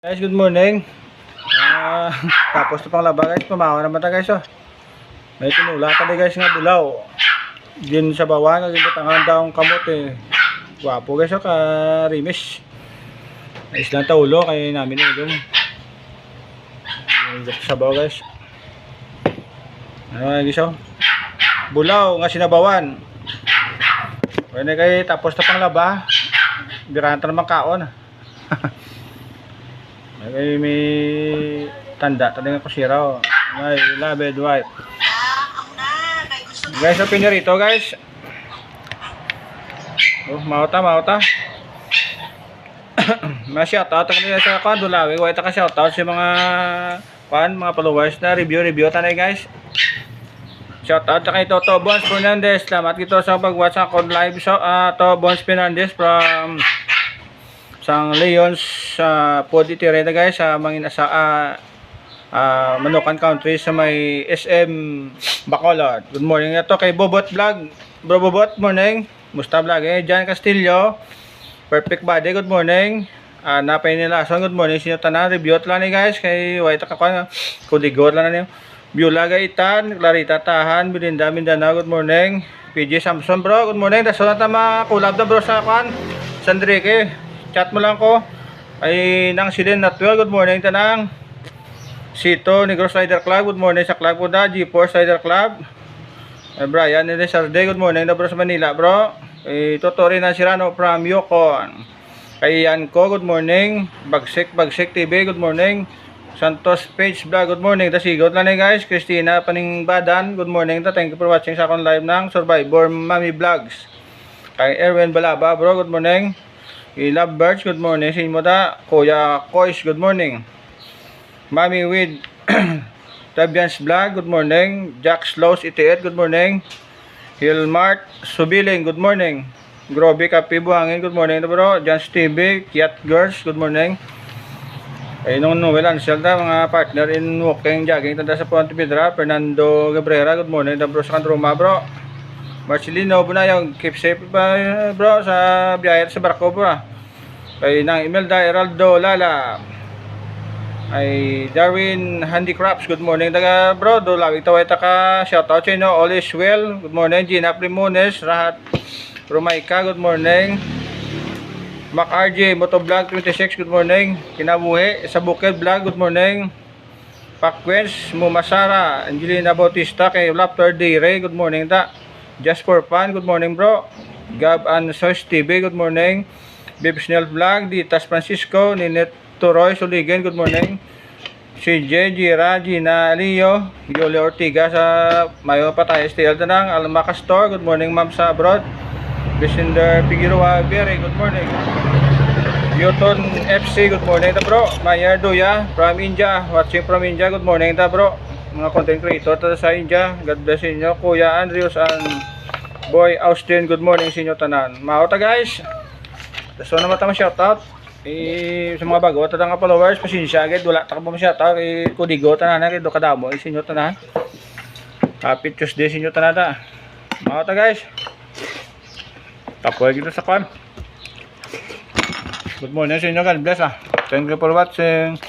Guys, good morning. Tapos na pang laba guys, pumawa naman ta guys oh. May tinula ta guys nga bulaw. Din sa bawang nga gibutangan daw ang kamote. Gwapo guys oh, ka rimis. Ayos lang ta ulo kay namin idom. Yung sa baw guys. Ano guys oh. Bulaw nga sinabawan. Pwede kay tapos na pang laba. Birahan ta naman kaon. May tanda tanda nga kusira may labed white guys. Open nyo rito guys. Mauta mga shoutout kanila sa kwan Dulawi. White ka shoutout sa mga kwan mga followers na review tanay guys. Shoutout sa kay Toto Bones Fernandez. Salamat kito sa pag-watch sa akong live show. To Bones Fernandez from sang Leons sa Poditerena guys sa mga sa Manukan Country sa may SM Bacolod. Good morning ito kay Bobot Vlog. Bro Bobot, morning. Musta vlog Jan Castillo. Perfect Body, good morning. Napay nila so good morning sinyo tanan. Review lang ni guys kay White ka kwan kudigod lang niyo. Biula Gaitan, Clarita Tahan, Bilinda Mindanao, good morning. PJ Samson bro, good morning. Daso na ta makulab na bro sa kwan Sandrike. Chat mo lang ko ay nang silin na 12. Good morning tanang Sito Negros Rider Club, good morning sa club ko da G4 Rider Club. Brian Sarde, good morning na bro sa Manila bro. Totori na Sirano from Yukon. Kay Yan ko, good morning. Bagsik TV, good morning. Santos Page Vlog, good morning. Dasigot lang guys. Christina Paning Badan, good morning. Thank you for watching sa akong live ng Survivor Mami Vlogs. Kay Erwin Balaba bro, good morning. Love Birds, good morning. Sinmo da Kuya Kois, good morning. Mami with Tabians Vlog, good morning. Jack Slows 88, good morning. Hilmart Subiling, good morning. Grobe Kapi Buhangin, good morning bro. Jans TV, Kiat Girls, good morning. Ay nung Noel Ansel da mga partner in walking jogging tanda sa Ponte Vedra. Fernando Gabrera, good morning da bro sa Kandroma bro. Marcelino Bunayong, keep safe ba bro sa biyahe sa barko bro. Kay nang Imelda Heraldo Lala. Ay Darwin Handicrafts, good morning daga bro. Dulawig taway ta ka shoutout sa inyo. All is well, good morning. Gina Primones, Rahat Romaika, good morning. Mac RJ Motovlog 26, good morning. Kinabuhi sa Bukid Vlog, good morning. Pakwens Mumasara, Angelina Bautista kay Laptor Dire, good morning da. Just for fun, good morning bro. Gab and Source TV, good morning. Bibsnell Vlog, Ditas Francisco, Ninet Turoy Suligen, good morning. CJ Gira, Gina Leo, Yuli Ortiga sa Mayo Patay STL Tanang, Almaca Store, good morning ma'am sa abroad. Bisinder Figueroa Bere, good morning. Newton FC, good morning da bro. Mayer Duya from India, watching from India, good morning da bro. Mga content creator ta sa India, God bless inyo. Kuya Andrews and Boy Austin, good morning sa inyo tanan. Mauta guys. So naman ta shoutout sa mga bago ta nga followers, pasensya agad wala ta ka pa shoutout kay kudigo tanan kay do kadamo sa inyo tanan. Happy Tuesday sa inyo tanan da. Mauta guys. Tapoy gito sa kwan. Good morning sa inyo, God bless. Thank you for watching.